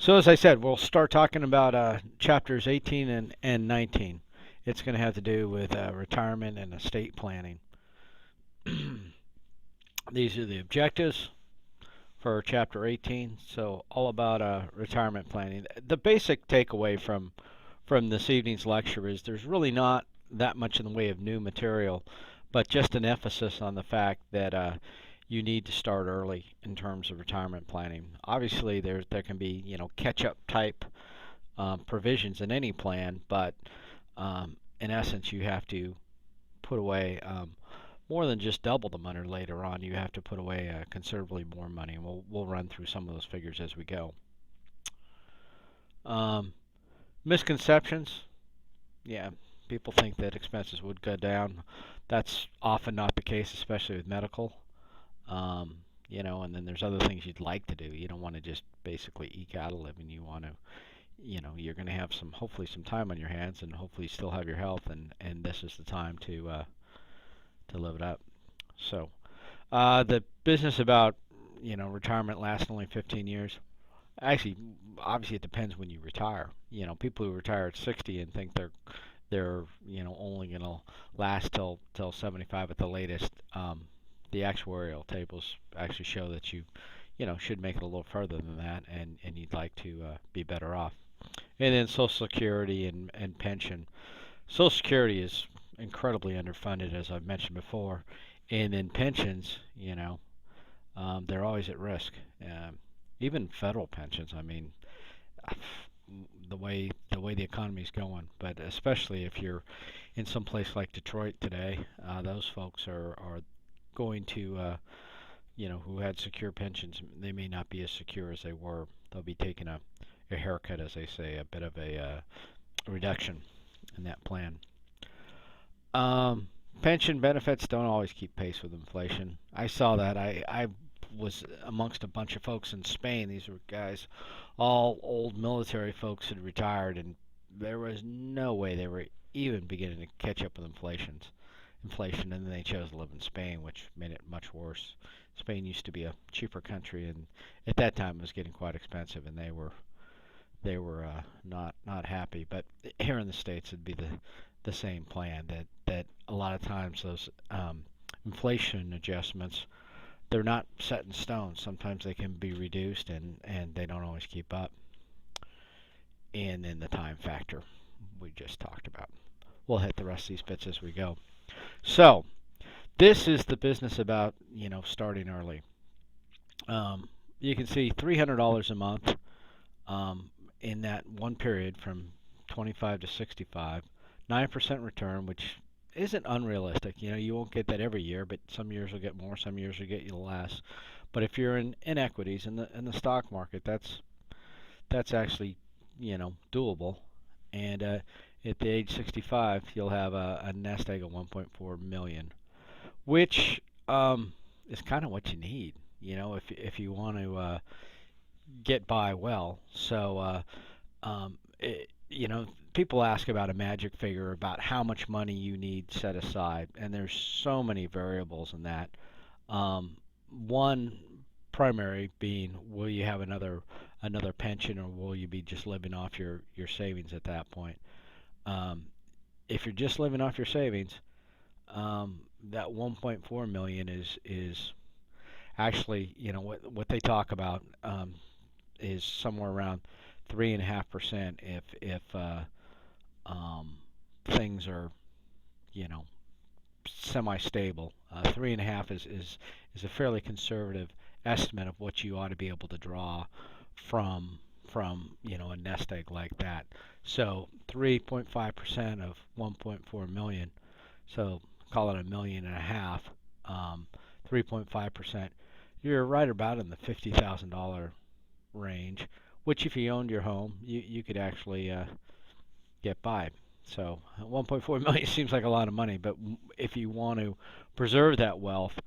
So as I said, we'll start talking about chapters 18 and 19. It's going to have to do with retirement and estate planning. These are the objectives for chapter 18. So all about retirement planning. The basic takeaway from this evening's lecture is there's really not that much in the way of new material, but just an emphasis on the fact that you need to start early in terms of retirement planning. Obviously, there can be catch-up type provisions in any plan, but in essence, you have to put away more than just double the money later on. You have to put away considerably more money, and we'll run through some of those figures as we go. Um, Misconceptions. Yeah, people think that expenses would go down. That's often not the case, especially with medical. Um, and then there's other things you'd like to do. You don't want to just basically eke out a living. You want to, you're going to have hopefully some time on your hands, and hopefully still have your health, and this is the time to live it up. So, the business about, retirement lasts only 15 years. Actually, obviously, it depends when you retire. People who retire at 60 and think they're only going to last till 75 at the latest. The actuarial tables actually show that you should make it a little further than that, and you'd like to be better off. And then Social Security and pension. Social Security is incredibly underfunded, as I've mentioned before, and then pensions, they're always at risk. Even federal pensions. I mean, the way the economy is going, but especially if you're in some place like Detroit today, those folks are going to who had secure pensions, they may not be as secure as they were. They'll be taking a haircut, as they say, a bit of a reduction in that plan. Um, Pension benefits don't always keep pace with inflation. I saw that. I was amongst a bunch of folks in Spain. These were guys, all old military folks had retired, and there was no way they were even beginning to catch up with inflation, and then they chose to live in Spain, which made it much worse. Spain used to be a cheaper country, and at that time it was getting quite expensive, and they were not happy. But here in the states, it'd be the same plan. That a lot of times those inflation adjustments, they're not set in stone. Sometimes they can be reduced, and they don't always keep up. And then the time factor we just talked about. We'll hit the rest of these bits as we go. So this is the business about starting early. You can see $300 a month in that one period from 25 to 65, 9% return, which isn't unrealistic. You won't get that every year, but some years will get more, some years will get you less. But if you're in equities in the stock market, that's actually doable. And at the age 65, you'll have a nest egg of 1.4 million, which is kind of what you need. If you want to get by well. So people ask about a magic figure, about how much money you need set aside, and there's so many variables in that. One primary being, will you have another pension, or will you be just living off your savings at that point? Um, if you're just living off your savings, that 1.4 million is actually, what they talk about is somewhere around 3.5% if um, things are you know semi-stable. 3.5 is a fairly conservative estimate of what you ought to be able to draw from a nest egg like that. So 3.5% of 1.4 million, so call it a million and a half. 3.5%, you're right about in the $50,000 range, which if you owned your home, you could actually get by. So 1.4 million seems like a lot of money, but if you want to preserve that wealth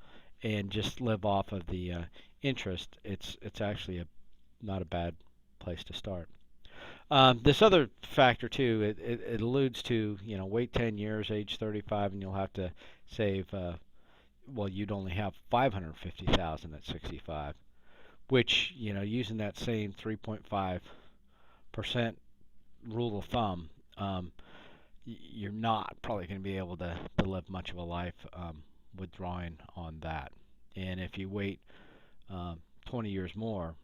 and just live off of the interest, it's actually not a bad place to start. This other factor too, it alludes to wait 10 years, age 35, and you'll have to save. Well, you'd only have 550,000 at 65, which using that same 3.5 rule of thumb, you're not probably going to be able to live much of a life withdrawing on that. And if you wait 20 years more,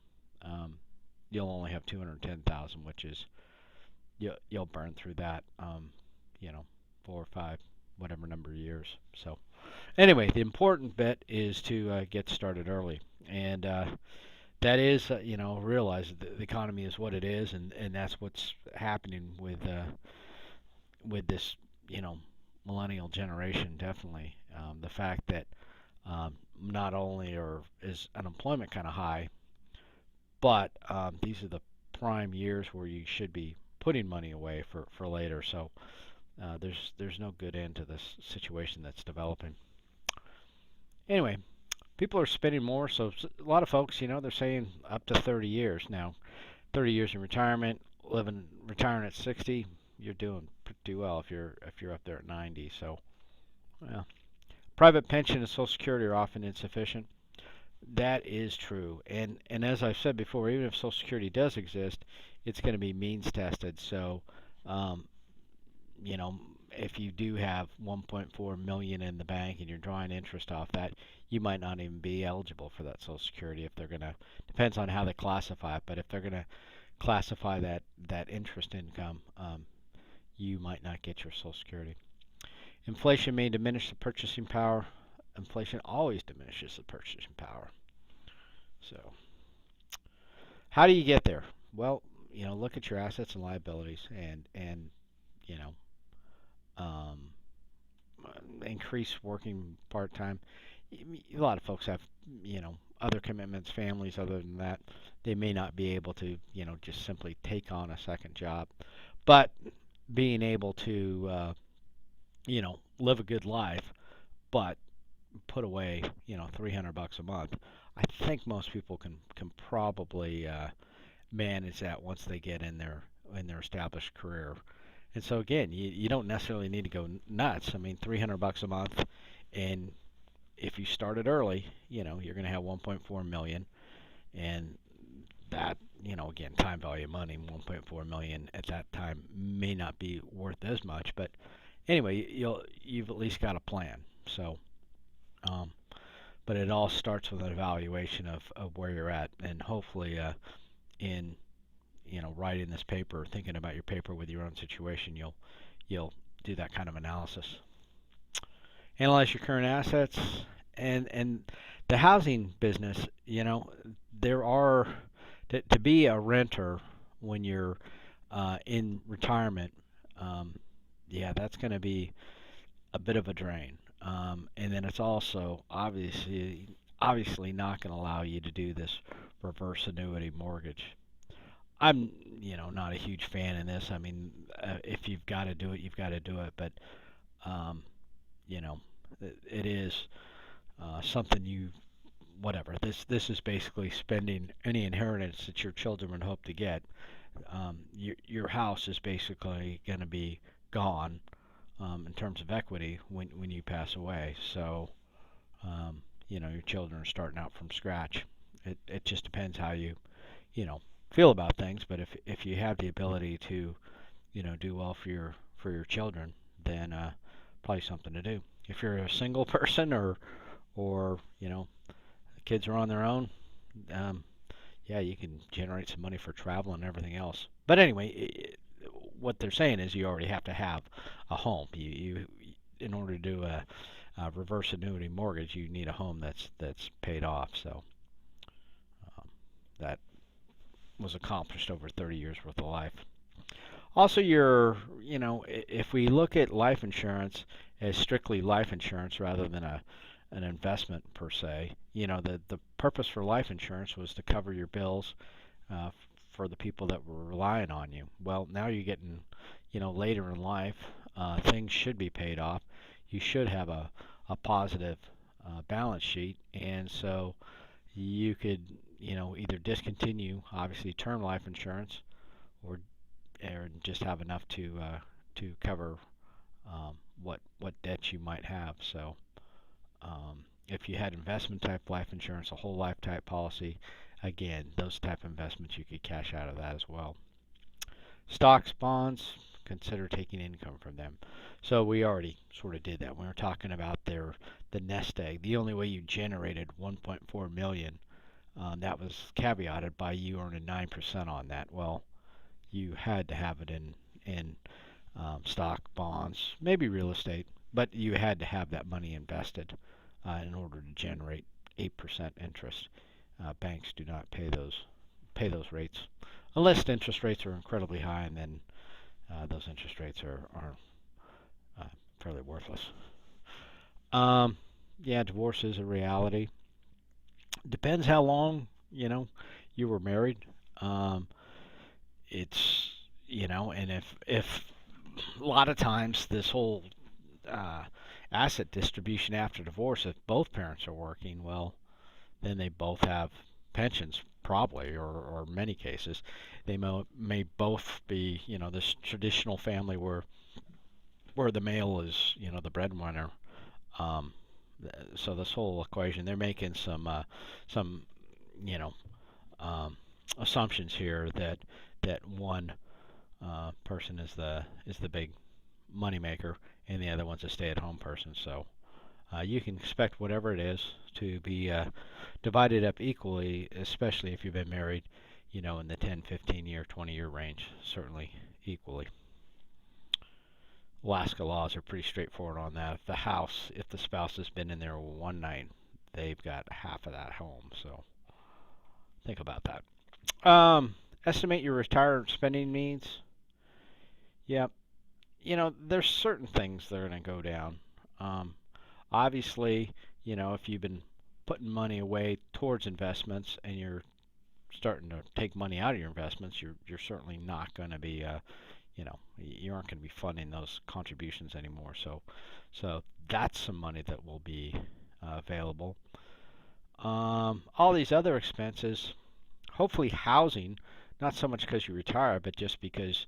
um, you'll only have 210,000, which is you'll burn through that, 4 or 5, whatever number of years. So anyway, the important bit is to get started early, and that is, realize the economy is what it is, and that's what's happening with this, millennial generation. Definitely, the fact that not only is unemployment kind of high, but these are the prime years where you should be putting money away for later. So there's no good end to this situation that's developing. Anyway, people are spending more, so a lot of folks, they're saying up to 30 years now. 30 years in retirement, retiring at 60, you're doing pretty well if you're up there at 90. So, well, private pension and Social Security are often insufficient. That is true, and as I've said before, even if Social Security does exist, it's going to be means tested. So, um, you know, if you do have 1.4 million in the bank and you're drawing interest off that, you might not even be eligible for that Social Security if they're going to. Depends on how they classify it, but if they're going to classify that interest income, you might not get your Social Security. Inflation may diminish the purchasing power. Inflation always diminishes the purchasing power. So, how do you get there? Well, look at your assets and liabilities, and you know, um, increase working part time. A lot of folks have, other commitments, families. Other than that, they may not be able to, just simply take on a second job. But being able to, live a good life, but put away, $300 a month. I think most people can probably manage that once they get in their established career. And so again, you don't necessarily need to go nuts. I mean, $300 a month, and if you started early, you're going to have 1.4 million, and that, again, time value of money, 1.4 million at that time may not be worth as much, but anyway, you've at least got a plan. So, um, but it all starts with an evaluation of where you're at, and hopefully, in writing this paper, thinking about your paper with your own situation, you'll do that kind of analysis. Analyze your current assets, and the housing business. There are to be a renter when you're in retirement. Yeah, that's going to be a bit of a drain. And then it's also obviously not going to allow you to do this reverse annuity mortgage. I'm, not a huge fan in this. I mean, if you've got to do it, you've got to do it. But, um, you know, it is something whatever. This is basically spending any inheritance that your children would hope to get. Your house is basically going to be gone in terms of equity when you pass away. So, your children are starting out from scratch. It just depends how you know, feel about things. But if you have the ability to, do well for your children, then probably something to do. If you're a single person or kids are on their own, um, yeah, you can generate some money for travel and everything else. But anyway, what they're saying is you already have to have a home. You in order to do a reverse annuity mortgage, you need a home that's paid off. So that was accomplished over 30 years worth of life. Also, if we look at life insurance as strictly life insurance rather than an investment per se, the purpose for life insurance was to cover your bills uh, for the people that were relying on you. Well, now you're getting, later in life, things should be paid off. You should have a positive balance sheet, and so you could, either discontinue, obviously, term life insurance, or just have enough to cover what debts you might have. So if you had investment type life insurance, a whole life type policy, again, those type of investments you could cash out of that as well. Stocks, bonds, consider taking income from them. So we already sort of did that. We were talking about the nest egg. The only way you generated 1.4 million, that was caveated by you earning 9% on that. Well, you had to have it in stock, bonds, maybe real estate, but you had to have that money invested in order to generate 8% interest. Banks do not pay those rates unless the interest rates are incredibly high, and then those interest rates are uh, fairly worthless. Um, yeah, divorce is a reality. Depends how long you were married. Um, it's and if a lot of times this whole uh, asset distribution after divorce, if both parents are working, well, then they both have pensions, probably, or many cases, they may both be, this traditional family where the male is, the breadwinner. Um, so this whole equation, they're making some, you know, um, assumptions here that one person is the big money maker and the other one's a stay-at-home person. So you can expect whatever it is to be divided up equally, especially if you've been married, in the 10, 15 year, 20-year range, certainly equally. Alaska laws are pretty straightforward on that. If the spouse has been in there one night, they've got half of that home. So think about that. Estimate your retirement spending needs. Yeah, there's certain things that are going to go down. Um, Obviously, if you've been putting money away towards investments and you're starting to take money out of your investments, you're certainly not going to be, you aren't going to be funding those contributions anymore. So that's some money that will be available. All these other expenses, hopefully housing, not so much because you retire, but just because,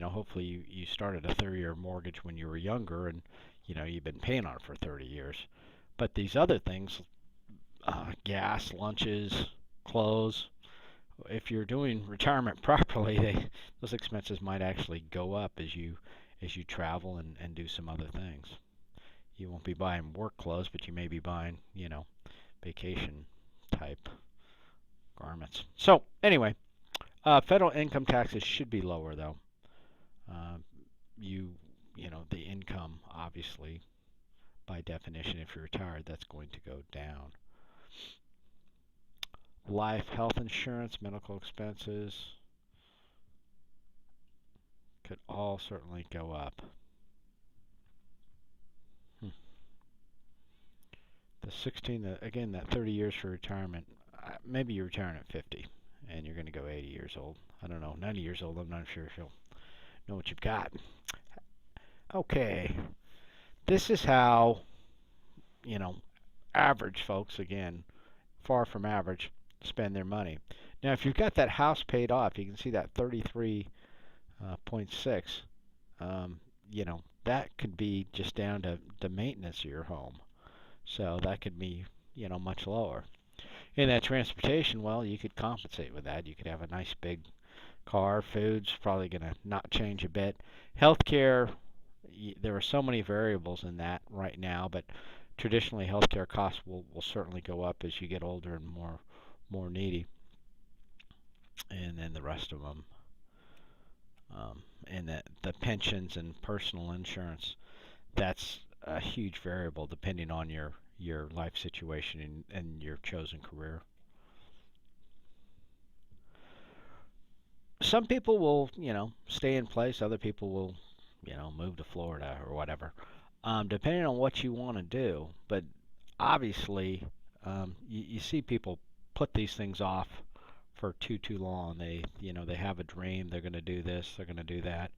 hopefully you started a 30-year mortgage when you were younger and, you've been paying on it for 30 years. But these other things, gas, lunches, clothes, if you're doing retirement properly, those expenses might actually go up as you travel and do some other things. You won't be buying work clothes, but you may be buying, vacation type garments. So anyway, federal income taxes should be lower though. Uh, you the income obviously by definition, if you're retired, that's going to go down. Life, health insurance, medical expenses could all certainly go up. Hmm. The 16, again, that 30 years for retirement, maybe you're retiring at 50 and you're going to go 80 years old. I don't know, 90 years old, I'm not sure if you'll know what you've got. Okay, this is how, you know, average folks, again, far from average, spend their money. Now, if you've got that house paid off, you can see that 33.6. That could be just down to the maintenance of your home. So that could be, much lower. In that transportation, well, you could compensate with that. You could have a nice big car. Food's probably going to not change a bit. Healthcare, there are so many variables in that right now, but traditionally healthcare costs will certainly go up as you get older and more needy. And then the rest of them, and the pensions and personal insurance, that's a huge variable depending on your life situation and your chosen career. Some people will, stay in place. Other people will, move to Florida or whatever, depending on what you want to do. But obviously, you see people put these things off for too long. They have a dream. They're going to do this. They're going to do that.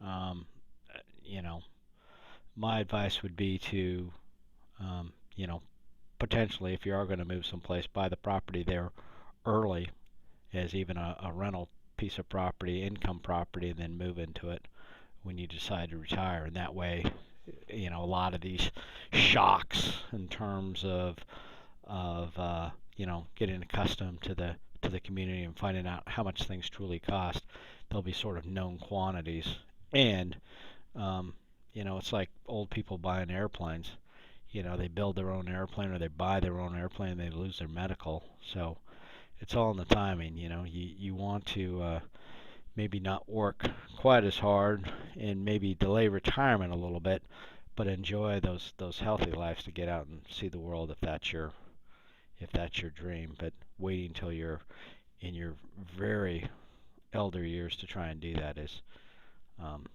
Um, you know, my advice would be to, um, you know, potentially, if you are going to move someplace, buy the property there early as even a rental piece of property, income property, and then move into it when you decide to retire. And that way, a lot of these shocks in terms of getting accustomed to the community and finding out how much things truly cost, they'll be sort of known quantities. And um, it's like old people buying airplanes. They build their own airplane or they buy their own airplane and they lose their medical. So it's all in the timing. You want to maybe not work quite as hard and maybe delay retirement a little bit, but enjoy those healthy lives to get out and see the world if that's your dream. But waiting until you're in your very elder years to try and do that is, um,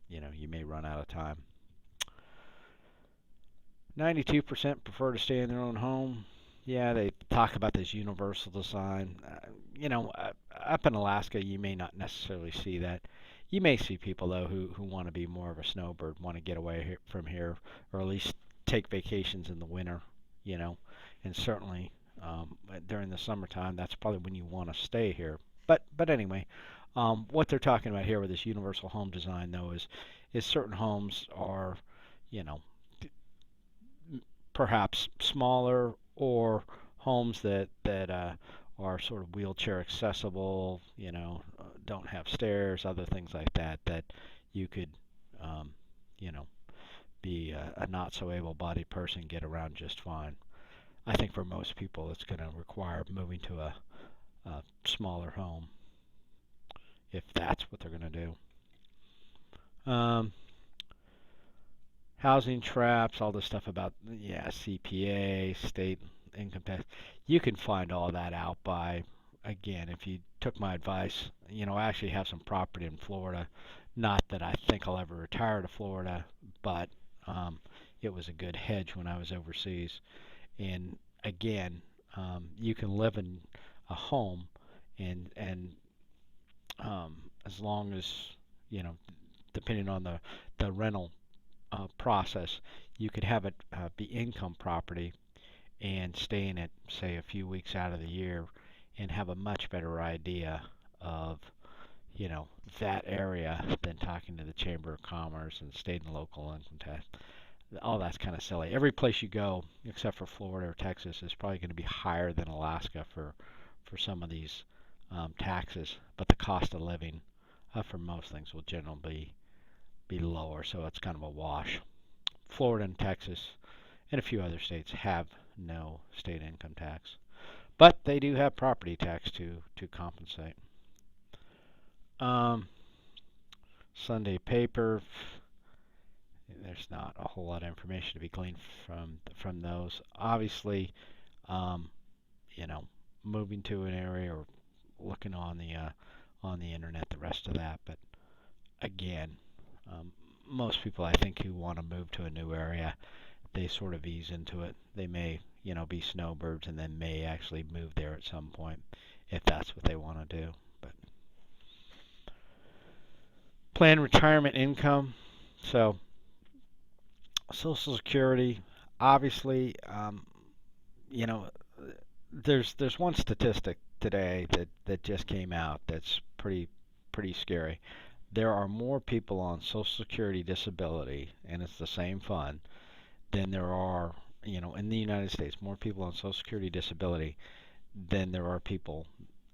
you may run out of time. 92% prefer to stay in their own home. Yeah, they talk about this universal design. Up in Alaska, you may not necessarily see that. You may see people though who want to be more of a snowbird, want to get away from here, or at least take vacations in the winter. You know, and certainly during the summertime, that's probably when you want to stay here. But anyway, what they're talking about here with this universal home design though is certain homes are, you know, perhaps smaller or homes that are sort of wheelchair accessible, don't have stairs, other things like that you could, um, you know, be a not so able-bodied person get around just fine. I think for most people it's going to require moving to a smaller home if that's what they're going to do. Housing traps, all this stuff about, yeah, CPA, state income tax. You can find all that out by, again, if you took my advice. I actually have some property in Florida. Not that I think I'll ever retire to Florida, but um, it was a good hedge when I was overseas. And again, you can live in a home, and as long as, you know, depending on the rental process, you could have it be income property and stay in it, say, a few weeks out of the year and have a much better idea of, that area than talking to the Chamber of Commerce and state and local income tax. All that's kind of silly. Every place you go, except for Florida or Texas, is probably going to be higher than Alaska for some of these taxes, but the cost of living for most things will generally be lower, so it's kind of a wash. Florida and Texas and a few other states have no state income tax, but they do have property tax to compensate. Um, Sunday paper. There's not a whole lot of information to be gleaned from those. Obviously, um, you know, moving to an area or looking on the internet, the rest of that. But again, most people I think who want to move to a new area, they sort of ease into it. They may, be snowbirds and then may actually move there at some point if that's what they want to do. But plan retirement income. So Social Security, obviously, you know, there's one statistic today that just came out that's pretty scary. There are more people on Social Security disability, and it's the same fund, than there are, in the United States, more people on Social Security disability than there are people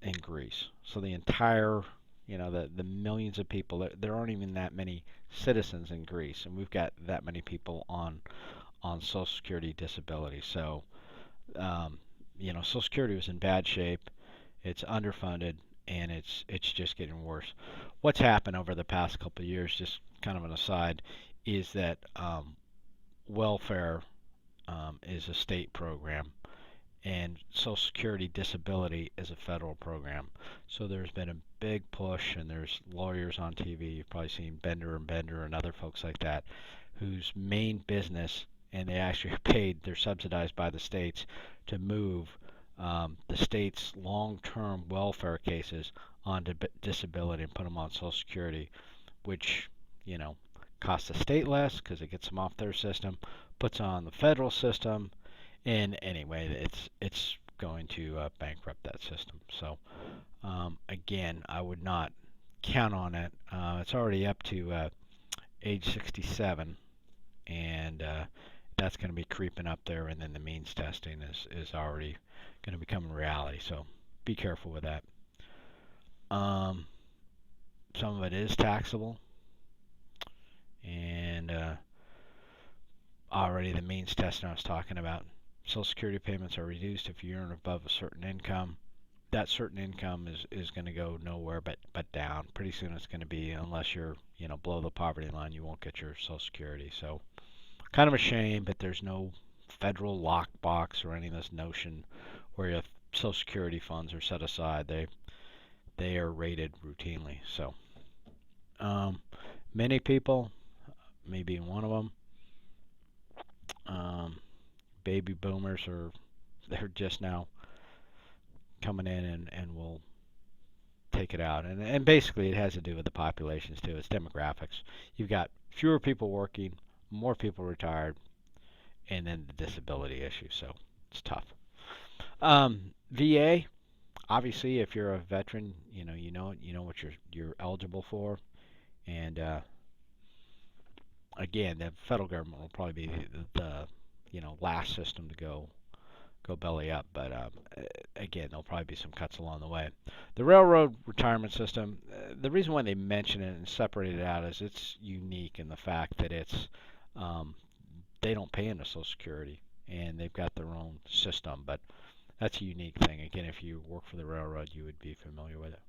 in Greece. So the entire, the millions of people, there aren't even that many citizens in Greece, and we've got that many people on Social Security disability. So, Social Security was in bad shape. It's underfunded, and it's just getting worse. What's happened over the past couple of years, just kind of an aside, is that welfare is a state program, and Social Security disability is a federal program. So there's been a big push, and there's lawyers on TV. You've probably seen Bender and Bender and other folks like that, whose main business, and they actually are paid, they're subsidized by the states to move the state's long-term welfare cases onto disability and put them on Social Security, which, costs the state less because it gets them off their system, puts on the federal system, and anyway, it's going to bankrupt that system. So again, I would not count on it. It's already up to age 67, and that's going to be creeping up there, and then the means testing is already going to become a reality. So be careful with that. Um, some of it is taxable, and already the means testing I was talking about. Social Security payments are reduced if you earn above a certain income. That certain income is going to go nowhere but down. Pretty soon it's going to be, unless you're below the poverty line, you won't get your Social Security. So kind of a shame, but there's no federal lockbox or any of this notion where your Social Security funds are set aside. They are rated routinely. So many people, me being one of them, baby boomers they're just now coming in and will take it out. And basically it has to do with the populations too. It's demographics. You've got fewer people working, more people retired, and then the disability issue. So it's tough. VA, obviously, if you're a veteran, you know what you're eligible for, and again, the federal government will probably be the last system to go belly up, but again, there'll probably be some cuts along the way. The railroad retirement system, the reason why they mention it and separate it out is it's unique in the fact that it's they don't pay into Social Security, and they've got their own system, but that's a unique thing. Again, if you work for the railroad, you would be familiar with it.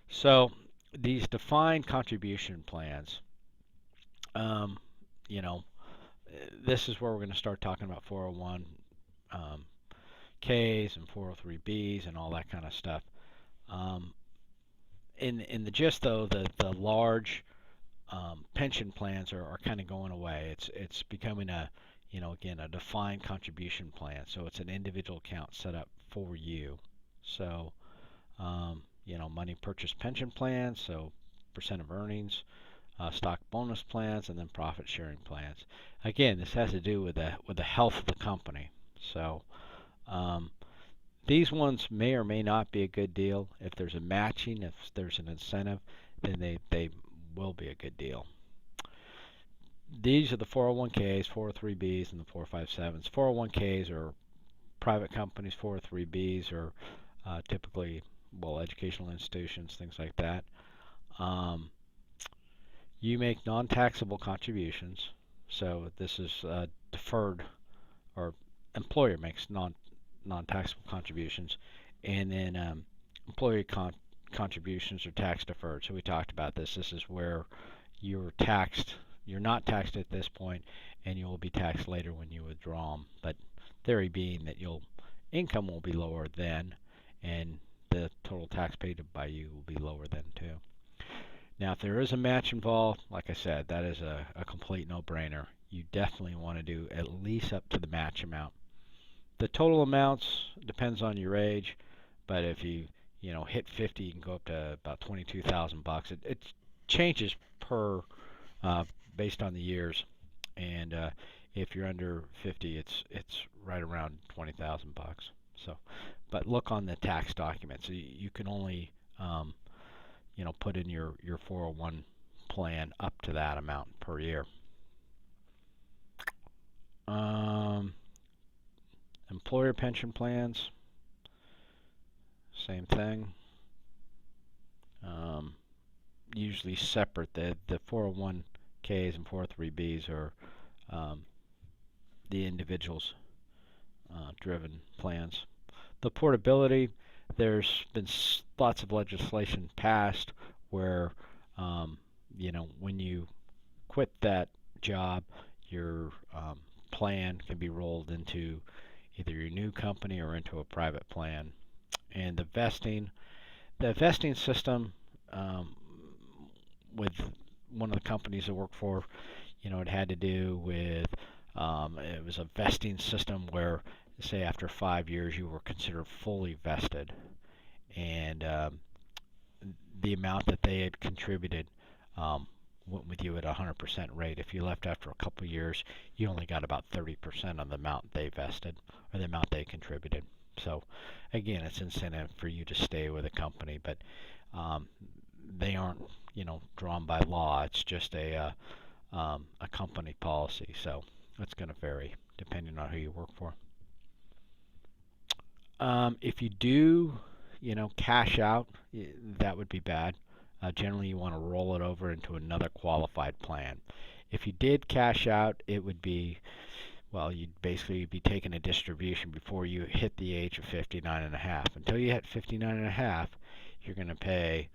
So these defined contribution plans, you know, this is where we're going to start talking about 401 Ks and 403Bs and all that kind of stuff. In the gist, though, the large pension plans are kind of going away. It's becoming again, a defined contribution plan. So it's an individual account set up for you. So money purchase pension plans, so percent of earnings, stock bonus plans, and then profit sharing plans. Again, this has to do with the health of the company. So these ones may or may not be a good deal. If there's a matching, if there's an incentive, then they will be a good deal. These are the 401Ks, 403Bs, and the 457s. 401Ks are private companies. 403Bs are typically, educational institutions, things like that. You make non-taxable contributions. So this is deferred, or employer makes non-taxable contributions, and then employee contributions are tax deferred. So we talked about this. This is where you're taxed. You're not taxed at this point, and you will be taxed later when you withdraw them. But theory being that your income will be lower then, and the total tax paid by you will be lower then too. Now, if there is a match involved, like I said, that is a complete no-brainer. You definitely want to do at least up to the match amount. The total amounts depends on your age, but if you hit 50, you can go up to about $22,000. It changes per based on the years, and if you're under 50, it's right around $20,000. So, but look on the tax documents. You can only put in your 401 plan up to that amount per year. Employer pension plans, same thing. Usually separate. The 401Ks and 403Bs are the individuals driven plans. The portability, there's been lots of legislation passed where when you quit that job, your plan can be rolled into either your new company or into a private plan. And the vesting system with one of the companies I worked for, it had to do with it was a vesting system where, say, after 5 years you were considered fully vested, and the amount that they had contributed went with you at 100% rate. If you left after a couple of years, you only got about 30% of the amount they vested or the amount they contributed. So again, it's incentive for you to stay with a company, but they aren't drawn by law. It's just a company policy. So it's going to vary depending on who you work for. If you do cash out, that would be bad. Generally you want to roll it over into another qualified plan. If you did cash out, it would be, well, you'd basically be taking a distribution before you hit the age of 59 and a half. Until you hit 59 and a half, you're going to pay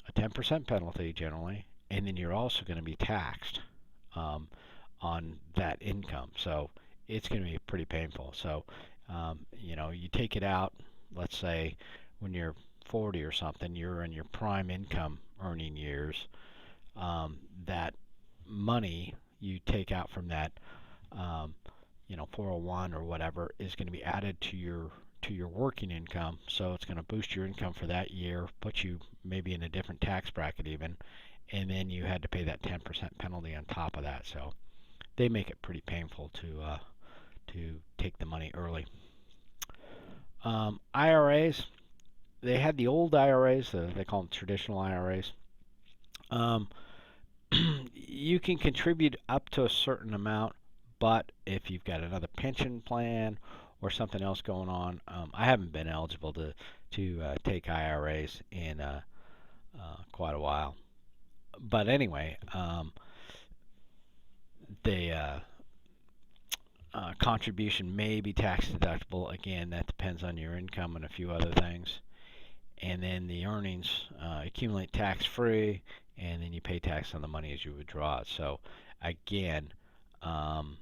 a 10% penalty generally, and then you're also going to be taxed um, on that income. So it's going to be pretty painful. So, you take it out, let's say when you're 40 or something, you're in your prime income earning years. That money you take out from that, um, 401 or whatever, is going to be added to your working income. So it's going to boost your income for that year, put you maybe in a different tax bracket even, and then you had to pay that 10% penalty on top of that. So they make it pretty painful to take the money early. IRAs, they had the old IRAs, they call them traditional IRAs. Um, you can contribute up to a certain amount, but if you've got another pension plan or something else going on, I haven't been eligible to take IRAs in quite a while. But anyway, the contribution may be tax deductible. Again, that depends on your income and a few other things. And then the earnings accumulate tax free, and then you pay tax on the money as you withdraw it. So again, um,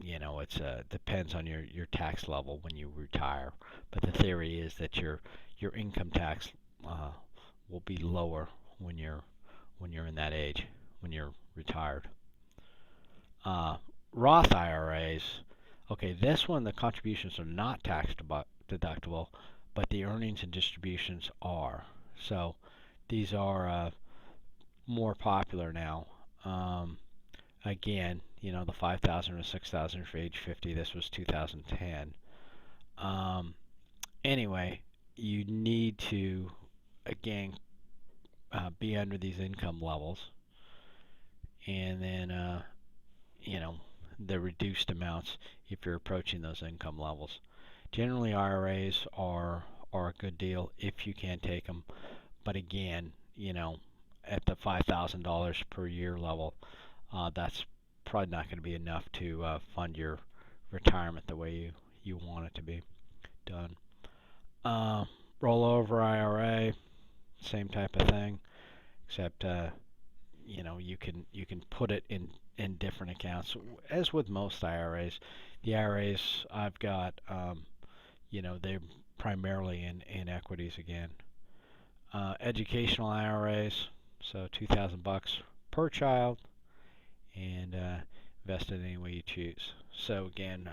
it's depends on your tax level when you retire. But the theory is that your income tax uh, will be lower when you're in that age, when you're retired. Uh, Roth IRAs, okay, this one the contributions are not tax deductible, but the earnings and distributions are. So these are more popular now. Um, Again, the 5,000 or 6,000 for age 50. This was 2010. Um, anyway, you need to again be under these income levels, and then you know the reduced amounts if you're approaching those income levels. Generally, IRAs are a good deal if you can take them, but again, at the $5,000 per year level, that's probably not going to be enough to fund your retirement the way you want it to be done. Uh, Rollover IRA, same type of thing, except you can put it in different accounts. As with most IRAs, the IRAs I've got, they're primarily in equities again. Educational IRAs, so $2,000 per child, and invested any way you choose. So again,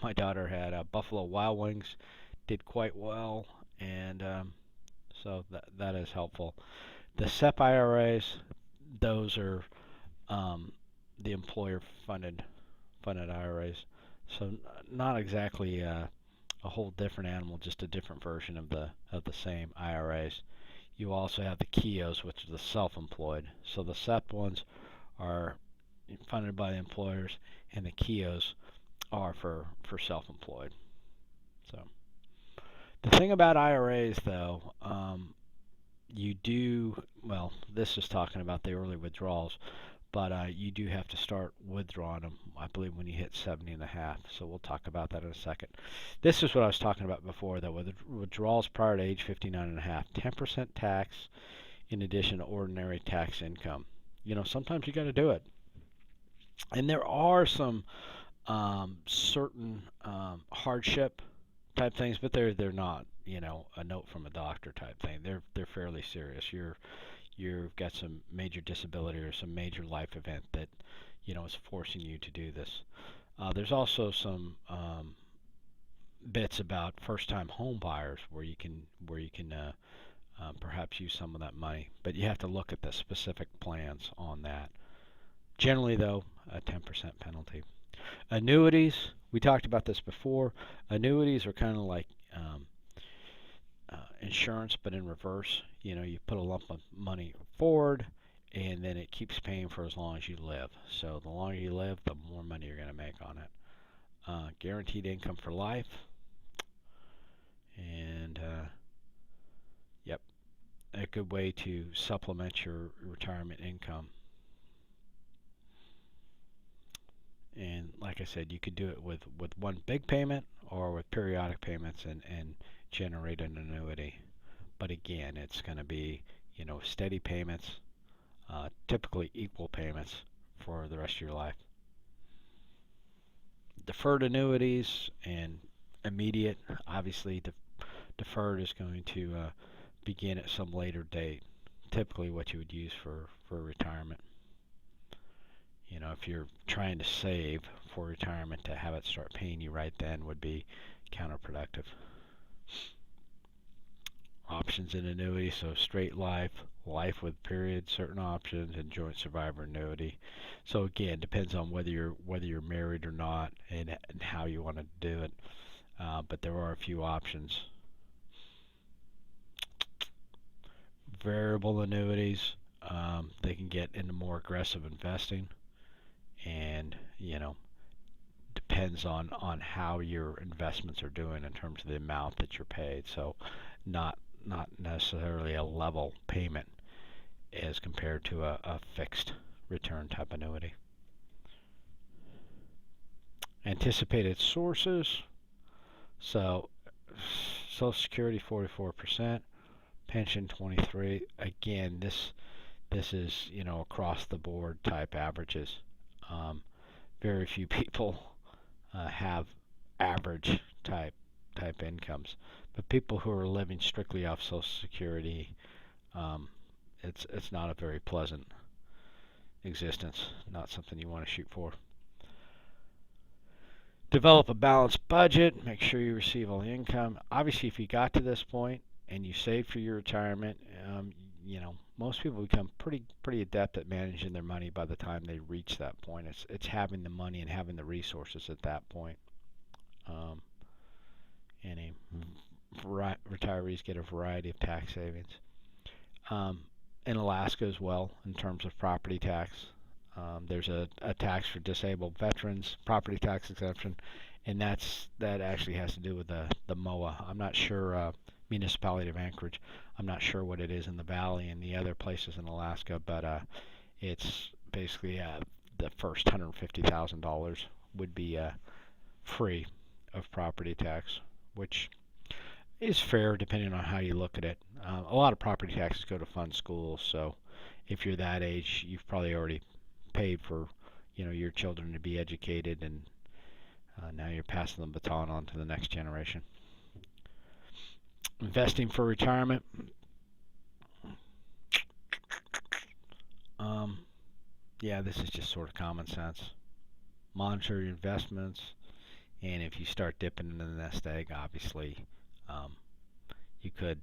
my daughter had Buffalo Wild Wings, did quite well, and so that is helpful. The SEP IRAs, those are um, the employer funded IRAs, so not exactly a whole different animal, just a different version of the same IRAs. You also have the KEOs, which are the self-employed. So the SEP ones are funded by the employers, and the KEOs are for self-employed. So the thing about IRAs, though, you do well. This is talking about the early withdrawals, but you do have to start withdrawing them, I believe, when you hit 70 and a half. So we'll talk about that in a second. This is what I was talking about before, though, with withdrawals prior to age 59 and a half, 10% tax in addition to ordinary tax income. Sometimes you got to do it. And there are some certain hardship type things, but they're not, a note from a doctor type thing. They're fairly serious. You've got some major disability or some major life event that is forcing you to do this. There's also some bits about first-time home buyers where you can perhaps use some of that money, but you have to look at the specific plans on that. Generally, though, a 10% penalty. Annuities, we talked about this before. Annuities are kind of like insurance, but in reverse. You put a lump of money forward, and then it keeps paying for as long as you live. So the longer you live, the more money you're going to make on it. Guaranteed income for life, and yep, good way to supplement your retirement income. And like I said, you could do it with one big payment or with periodic payments and generate an annuity. But again, it's going to be, steady payments, typically equal payments for the rest of your life. Deferred annuities and immediate, obviously deferred is going to begin at some later date, typically what you would use for retirement. If you're trying to save for retirement, to have it start paying you right then would be counterproductive. Options in annuity, so straight life, life with period, certain options, and joint survivor annuity. So again, depends on whether you're married or not, and how you want to do it. But there are a few options. Variable annuities, they can get into more aggressive investing, and depends on how your investments are doing in terms of the amount that you're paid. So not necessarily a level payment as compared to a fixed return type annuity. Anticipated sources, so Social Security 44%, pension 23%. Again, this is across the board type averages. Very few people have average type incomes, but people who are living strictly off Social Security, it's not a very pleasant existence. Not something you want to shoot for. Develop a balanced budget. Make sure you receive all the income. Obviously, if you got to this point and you save for your retirement, most people become pretty adept at managing their money by the time they reach that point. It's having the money and having the resources at that point. Retirees get a variety of tax savings. In Alaska as well, in terms of property tax, there's a tax for disabled veterans, property tax exemption, and that actually has to do with the MOA. I'm not sure, municipality of Anchorage. I'm not sure what it is in the valley and the other places in Alaska, but it's basically the first $150,000 would be free of property tax, which is fair depending on how you look at it. A lot of property taxes go to fund schools, so if you're that age, you've probably already paid for your children to be educated, and now you're passing the baton on to the next generation. Investing for retirement. Yeah, this is just sort of common sense. Monitor your investments, and if you start dipping into the nest egg, obviously you could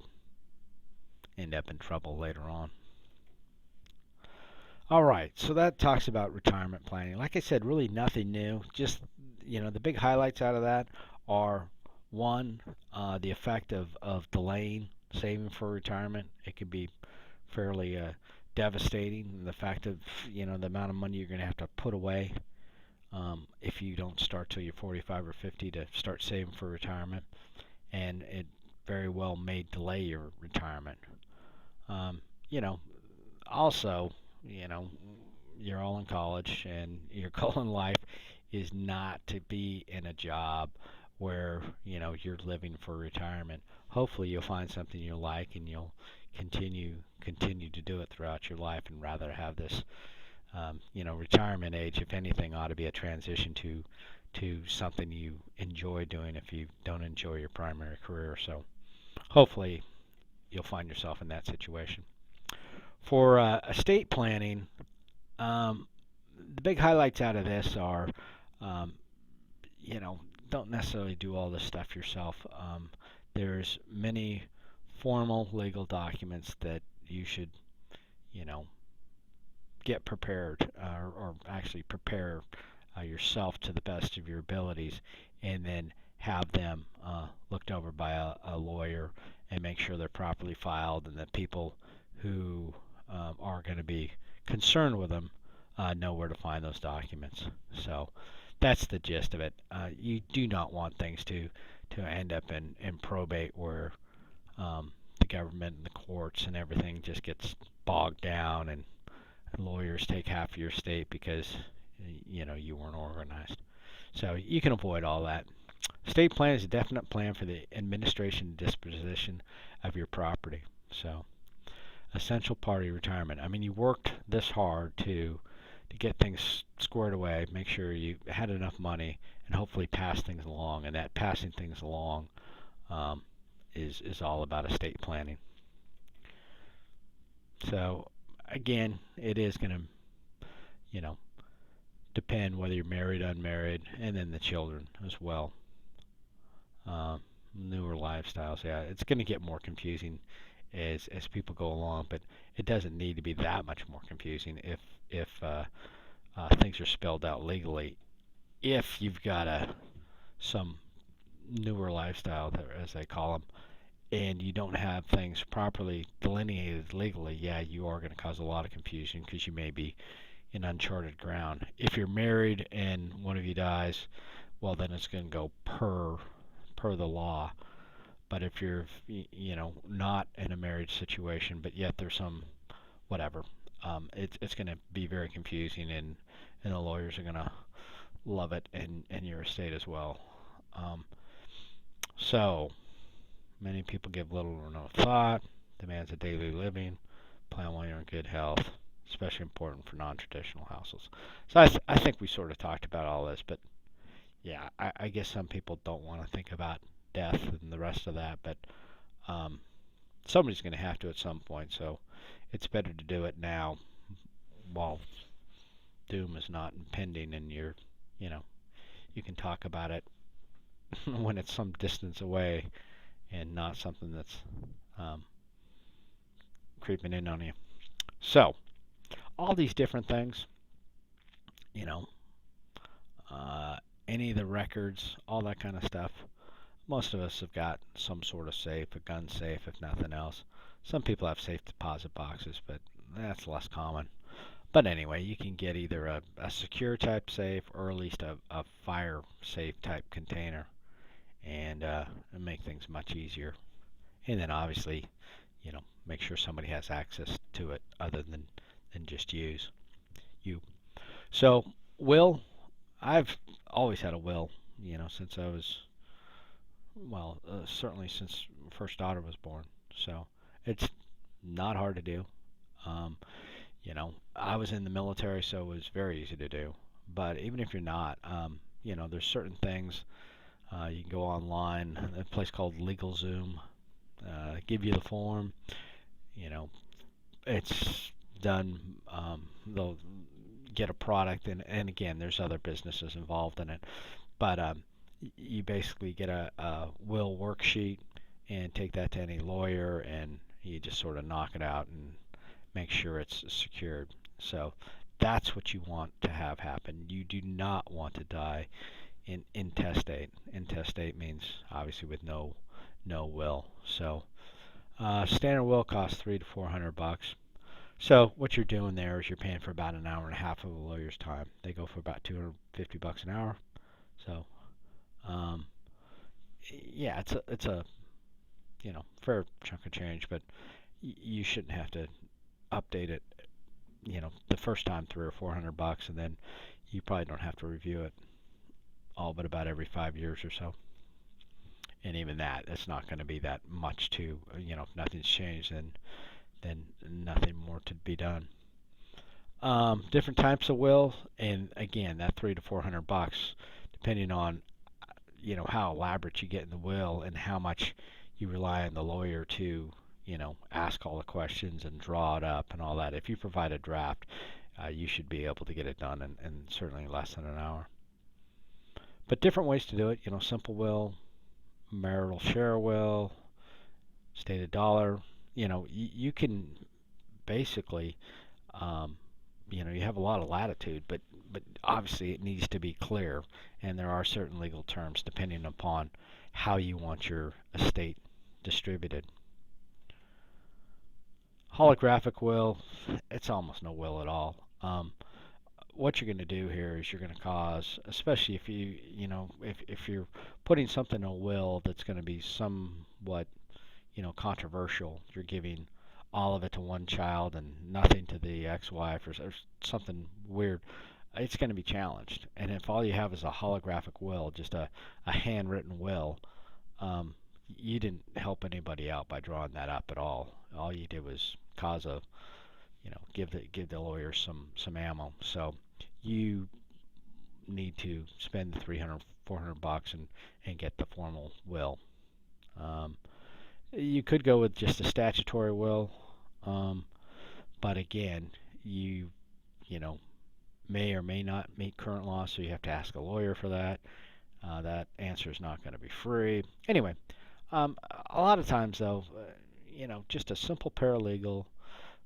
end up in trouble later on. Alright, so that talks about retirement planning. Like I said, really nothing new. Just, the big highlights out of that are, one, the effect of delaying saving for retirement. It could be fairly devastating. The fact of, the amount of money you're going to have to put away if you don't start till you're 45 or 50 to start saving for retirement. And it very well may delay your retirement. Also, you're all in college, and your goal in life is not to be in a job where you're living for retirement. Hopefully you'll find something you like, and you'll continue to do it throughout your life, and rather have this retirement age, if anything, ought to be a transition to something you enjoy doing if you don't enjoy your primary career. So hopefully you'll find yourself in that situation. For estate planning, the big highlights out of this are, don't necessarily do all this stuff yourself. There's many formal legal documents that you should, get prepared, or actually prepare yourself to the best of your abilities, and then have them looked over by a lawyer, and make sure they're properly filed, and that people who are going to be concerned with them know where to find those documents. So that's the gist of it. You do not want things to end up in probate where the government and the courts and everything just gets bogged down, and lawyers take half of your estate because you weren't organized. So you can avoid all that. Estate plan is a definite plan for the administration and disposition of your property. So essential part of your retirement. I mean, you worked this hard to get things squared away, make sure you had enough money, and hopefully pass things along. And that passing things along um, is all about estate planning. So again, it is going to depend whether you're married, unmarried, and then the children as well. Um, Newer lifestyles, yeah, it's going to get more confusing as people go along, but it doesn't need to be that much more confusing if things are spelled out legally. If you've got some newer lifestyle, as they call them, and you don't have things properly delineated legally, yeah, you are going to cause a lot of confusion because you may be in uncharted ground. If you're married and one of you dies, well, then it's going to go per the law. But if you're not in a marriage situation, but yet there's some whatever, it's going to be very confusing, and the lawyers are going to love it, and your estate as well. So many people give little or no thought. Demands of daily living. Plan while you're in good health. Especially important for non-traditional households. So I think we sort of talked about all this, but yeah, I guess some people don't want to think about death and the rest of that, but um, somebody's going to have to at some point, so it's better to do it now while doom is not impending, and you can talk about it when it's some distance away and not something that's um, creeping in on you. So all these different things, you know, any of the records, all that kind of stuff. Most of us have got some sort of safe, a gun safe, if nothing else. Some people have safe deposit boxes, but that's less common. But anyway, you can get either a secure type safe or at least a fire safe type container, and make things much easier. And then obviously, make sure somebody has access to it other than just you. So, will, I've always had a will, since I was, well, certainly since first daughter was born. So it's not hard to do. Um, I was in the military, so it was very easy to do. But even if you're not, there's certain things. You can go online, a place called LegalZoom, give you the form. You know, it's done. They'll get a product, and again, there's other businesses involved in it. But you basically get a will worksheet and take that to any lawyer, and you just sort of knock it out and make sure it's secured. So that's what you want to have happen. You do not want to die in intestate. Intestate means obviously with no will. So standard will costs $300 to $400. So what you're doing there is you're paying for about an hour and a half of a lawyer's time. They go for about $250 an hour. So yeah, it's a fair chunk of change, but you shouldn't have to update it the first time $300 or $400, and then you probably don't have to review it all but about every 5 years or so. And even that, it's not going to be that much to, if nothing's changed, then nothing more to be done. Different types of will, and again, that $300 to $400, depending on how elaborate you get in the will and how much you rely on the lawyer to ask all the questions and draw it up and all that. If you provide a draft, you should be able to get it done in certainly less than an hour. But different ways to do it, simple will, marital share will, stated dollar. You can basically, you have a lot of latitude, but obviously it needs to be clear, and there are certain legal terms depending upon how you want your estate distributed. Holographic will, it's almost no will at all. What you're going to do here is you're going to cause, especially if if you're putting something in a will that's going to be somewhat, controversial. You're giving all of it to one child and nothing to the ex-wife, or something weird, it's going to be challenged. And if all you have is a holographic will, just a handwritten will, um, you didn't help anybody out by drawing that up at all. All you did was cause a, give the lawyer some ammo. So you need to spend the 300, $400 and get the formal will. Um, you could go with just a statutory will, um, but again, you know may or may not meet current law, so you have to ask a lawyer for that. That answer is not going to be free. Anyway, a lot of times though, just a simple paralegal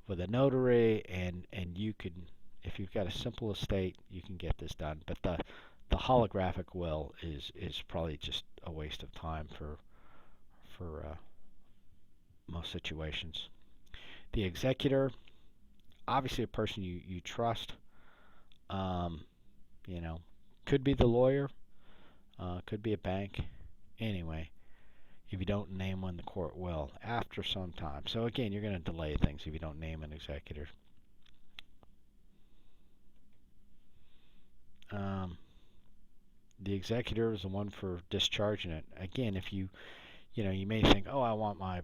with a notary, and you can, if you've got a simple estate, you can get this done. But the holographic will is probably just a waste of time for most situations. The executor, obviously a person you trust. Um, you know, could be the lawyer, could be a bank. Anyway, if you don't name one, the court will after some time. So again, you're going to delay things if you don't name an executor. Um, the executor is the one for discharging it. Again, if you may think, oh, I want my,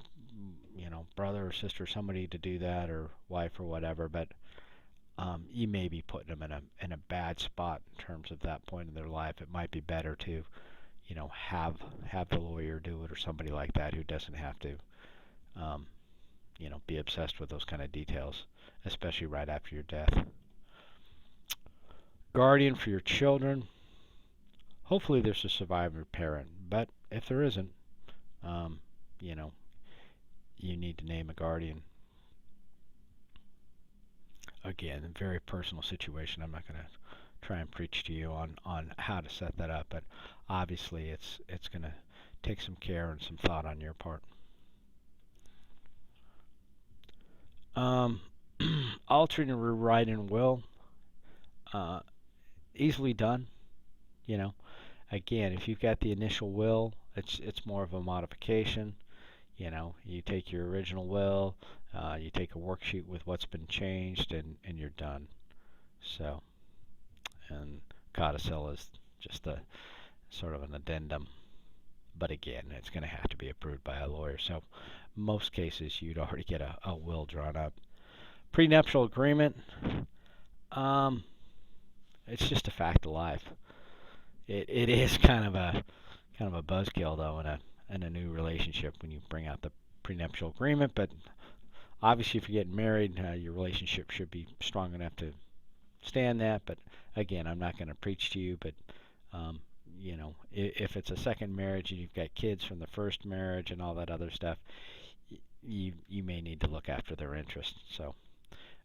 brother or sister, or somebody to do that, or wife or whatever, but you may be putting them in a bad spot in terms of that point in their life. It might be better to, have the lawyer do it, or somebody like that who doesn't have to, um, be obsessed with those kind of details, especially right after your death. Guardian for your children. Hopefully there's a survivor parent, but if there isn't, um, you know, you need to name a guardian. Again, a very personal situation. I'm not going to try and preach to you on how to set that up, but obviously it's going to take some care and some thought on your part. Altering and rewriting will, uh, easily done. You know, again, if you've got the initial will, it's more of a modification. You take your original will, you take a worksheet with what's been changed, and you're done. So, and codicil is just a sort of an addendum. But again, it's going to have to be approved by a lawyer. So, most cases, you'd already get a will drawn up. Prenuptial agreement, um, it's just a fact of life. It is kind of a buzzkill though in a new relationship when you bring out the prenuptial agreement. But obviously, if you're getting married, your relationship should be strong enough to stand that. But again, I'm not going to preach to you, but um, if it's a second marriage and you've got kids from the first marriage and all that other stuff, you may need to look after their interests. So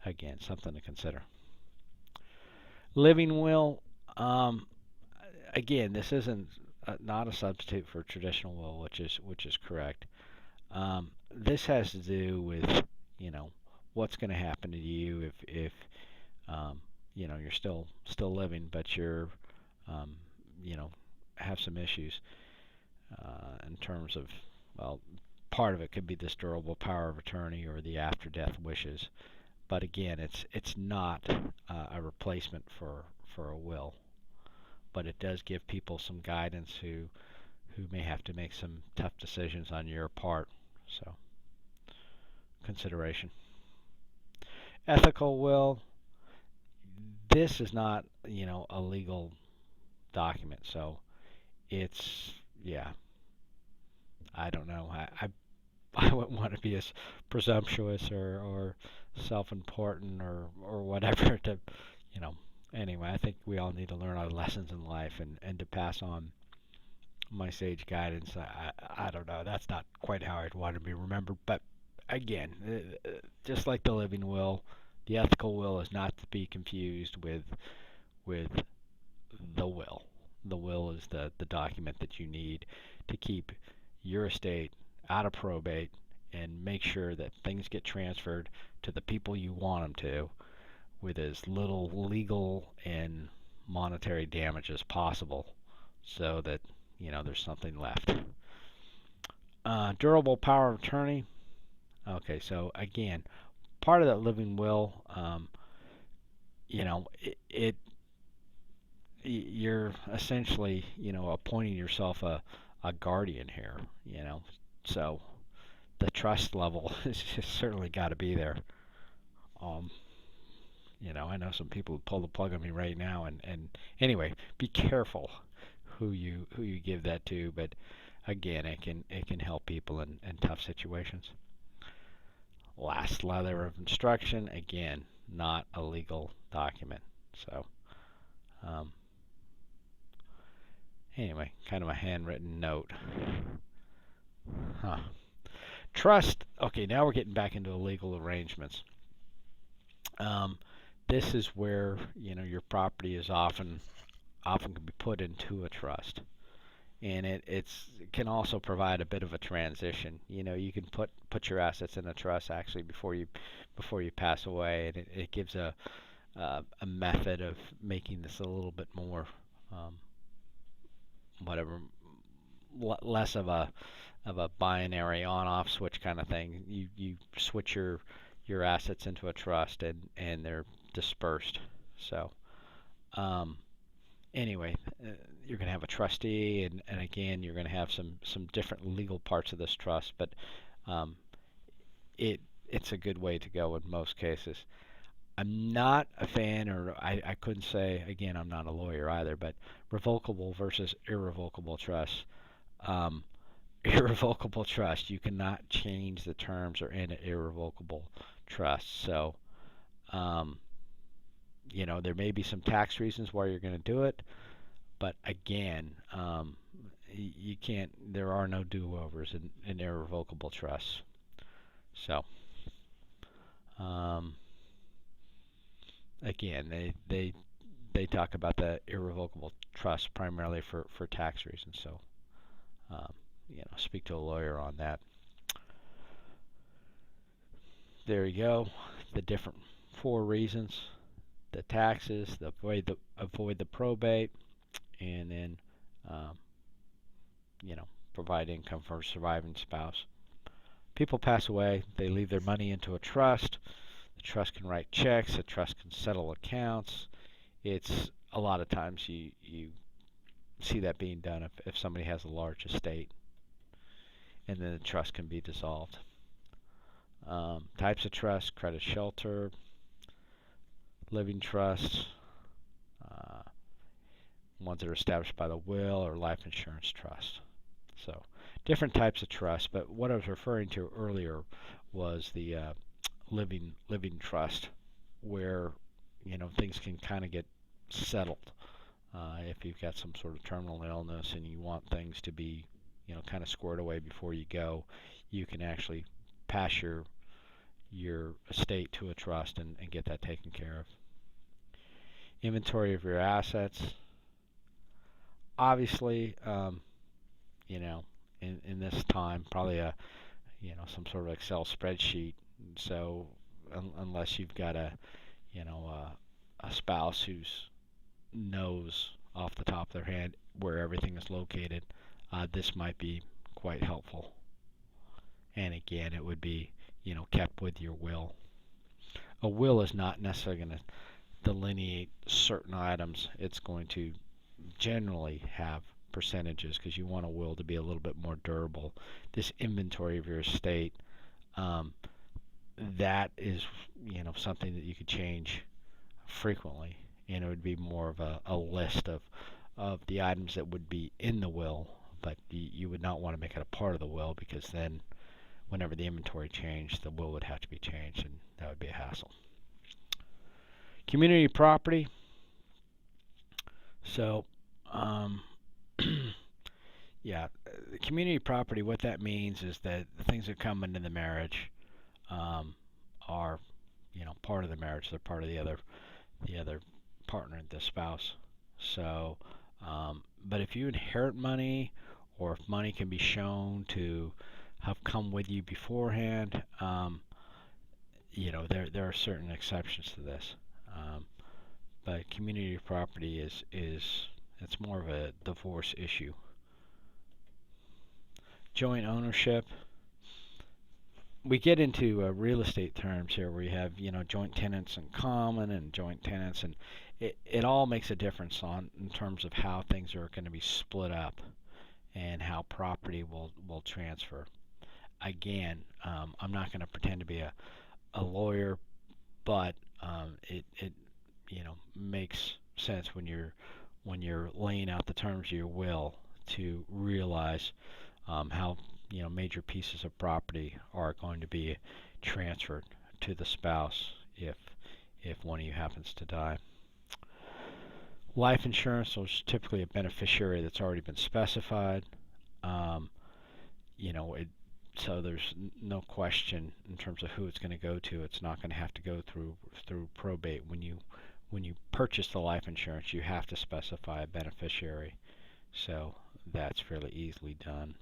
again, something to consider. Living will. Again, this isn't not a substitute for traditional will, which is correct. This has to do with what's going to happen to you if you're still living, but you're um, you know have some issues in terms of, well, part of it could be this durable power of attorney or the after death wishes. But again, it's not a replacement for a will, but it does give people some guidance who may have to make some tough decisions on your part. So, consideration. Ethical will. This is not, a legal document, so it's, yeah. I don't know. I wouldn't want to be as presumptuous or self-important or whatever to, you know. Anyway, I think we all need to learn our lessons in life and to pass on my sage guidance. I don't know. That's not quite how I'd want to be remembered. But again, just like the living will, the ethical will is not to be confused with the will. The will is the document that you need to keep your estate out of probate and make sure that things get transferred to the people you want them to with as little legal and monetary damage as possible, so that there's something left. Durable power of attorney. Okay, so again, part of that living will, you know, you're essentially, appointing yourself a guardian here, So the trust level has just certainly got to be there. Um, I know some people who pull the plug on me right now, and anyway, be careful who you give that to, but again, it can help people in tough situations. Last letter of instruction, again, not a legal document. So, um, anyway, kind of a handwritten note. Huh. Trust. Okay, now we're getting back into legal arrangements. Um, this is where your property is often can be put into a trust, and it can also provide a bit of a transition. You can put your assets in a trust actually before you pass away, and it gives a method of making this a little bit more um, whatever less of a binary on-off switch kind of thing. You switch your assets into a trust, and they're dispersed. So um, anyway, you're going to have a trustee, and again, you're going to have some different legal parts of this trust, but um, it's a good way to go in most cases. I'm not a fan, or I couldn't say, again, I'm not a lawyer either, but revocable versus irrevocable trust. Um, Irrevocable trust, you cannot change the terms or in an irrevocable trust. So, um, there may be some tax reasons why you're going to do it, but again, you can't. There are no do-overs in irrevocable trusts. So, um, again, they talk about the irrevocable trust primarily for tax reasons. So, um, speak to a lawyer on that. There you go. The different four reasons: the taxes, the avoid the probate, and then um, provide income for a surviving spouse. People pass away, they leave their money into a trust. The trust can write checks, the trust can settle accounts. It's a lot of times you see that being done if somebody has a large estate, and then the trust can be dissolved. Types of trust: credit shelter, living trusts, uh, ones that are established by the will, or life insurance trust. So different types of trust, but what I was referring to earlier was the living trust, where things can kind of get settled. If you've got some sort of terminal illness and you want things to be kind of squared away before you go, you can actually pass your estate to a trust and get that taken care of. Inventory of your assets. Obviously, in this time, probably some sort of Excel spreadsheet. So unless you've got a spouse who knows off the top of their head where everything is located, this might be quite helpful. And again, it would be kept with your will. A will is not necessarily going to delineate certain items. It's going to generally have percentages because you want a will to be a little bit more durable. This inventory of your estate, that is something that you could change frequently, and it would be more of a list of the items that would be in the will, but you would not want to make it a part of the will, because then whenever the inventory changed, the will would have to be changed, and that would be a hassle. Community property. So yeah, community property, what that means is that the things that come into the marriage are part of the marriage. They're part of the other partner, the spouse. So but if you inherit money, or if money can be shown to have come with you beforehand, there are certain exceptions to this. But community property is it's more of a divorce issue. joint ownership. We get into real estate terms here where you have, joint tenants in common and joint tenants, and it all makes a difference in terms of how things are going to be split up and how property will transfer. Again, I'm not going to pretend to be a lawyer, but it makes sense when you're laying out the terms of your will to realize how major pieces of property are going to be transferred to the spouse if one of you happens to die. Life insurance is typically a beneficiary that's already been specified. Um, so there's no question in terms of who it's going to go to. It's not going to have to go through probate. When you purchase the life insurance, you have to specify a beneficiary. So that's fairly easily done.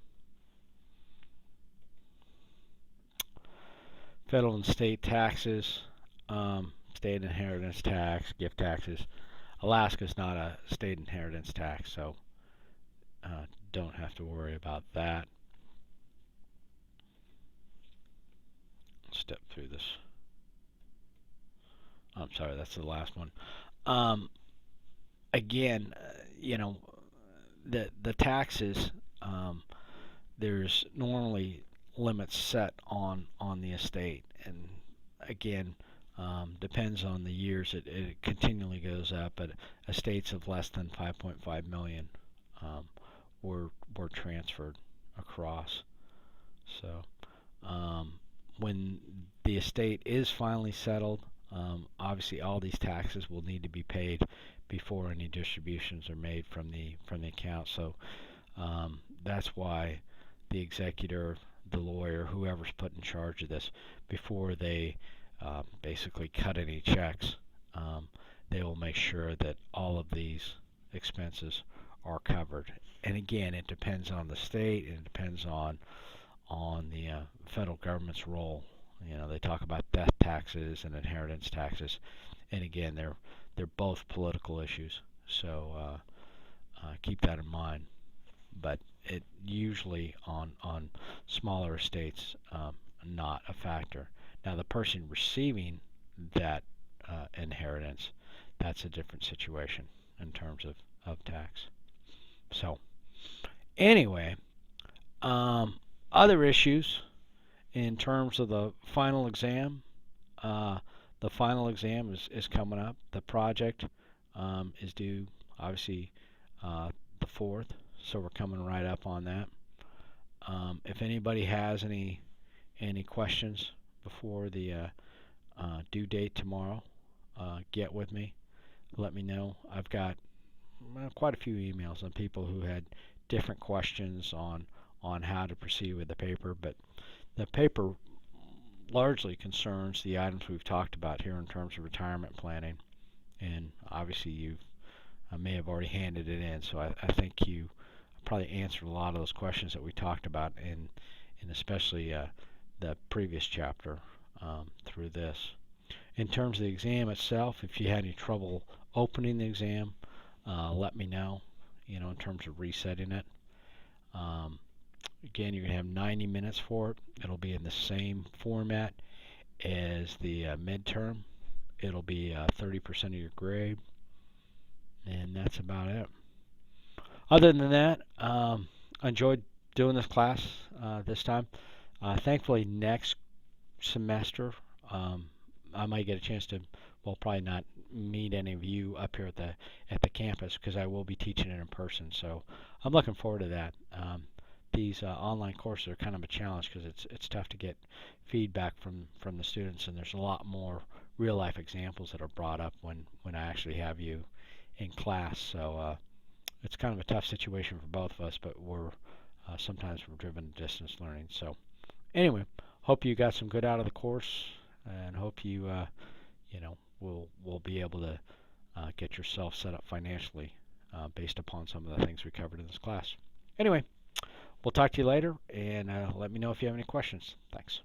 Federal and state taxes, state inheritance tax, gift taxes. Alaska's not a state inheritance tax, so don't have to worry about that. Step through this. I'm sorry, that's the last one. Again, the taxes. There's normally limits set on the estate, and again, depends on the years. It continually goes up, but estates of less than 5.5 million were transferred across. So when the estate is finally settled, obviously all these taxes will need to be paid before any distributions are made from the account. So that's why the executor, the lawyer, whoever's put in charge of this, before they basically cut any checks, they will make sure that all of these expenses are covered. And again, it depends on the state, and it depends on the federal government's role. They talk about death taxes and inheritance taxes, and again, they're both political issues. So keep that in mind. But it usually on smaller estates, not a factor. Now, the person receiving that inheritance, that's a different situation in terms of tax. So anyway, other issues in terms of the final exam. The final exam is coming up. The project is due, obviously, the 4th, so we're coming right up on that. If anybody has any questions before the due date tomorrow, get with me. Let me know. I've got quite a few emails on people who had different questions on how to proceed with the paper, but the paper largely concerns the items we've talked about here in terms of retirement planning, and obviously you may have already handed it in, so I think you probably answered a lot of those questions that we talked about in especially the previous chapter through this. In terms of the exam itself, if you had any trouble opening the exam, let me know, in terms of resetting it. Again, you're going to have 90 minutes for it. It'll be in the same format as the midterm. It'll be 30% of your grade, and that's about it. Other than that, I enjoyed doing this class this time. Thankfully, next semester, I might get a chance to, probably not meet any of you up here at the campus, because I will be teaching it in person. So I'm looking forward to that. These online courses are kind of a challenge because it's tough to get feedback from the students, and there's a lot more real life examples that are brought up when I actually have you in class. So it's kind of a tough situation for both of us, but sometimes we're driven to distance learning. So anyway, hope you got some good out of the course, and hope you will be able to get yourself set up financially based upon some of the things we covered in this class. Anyway, we'll talk to you later, and let me know if you have any questions. Thanks.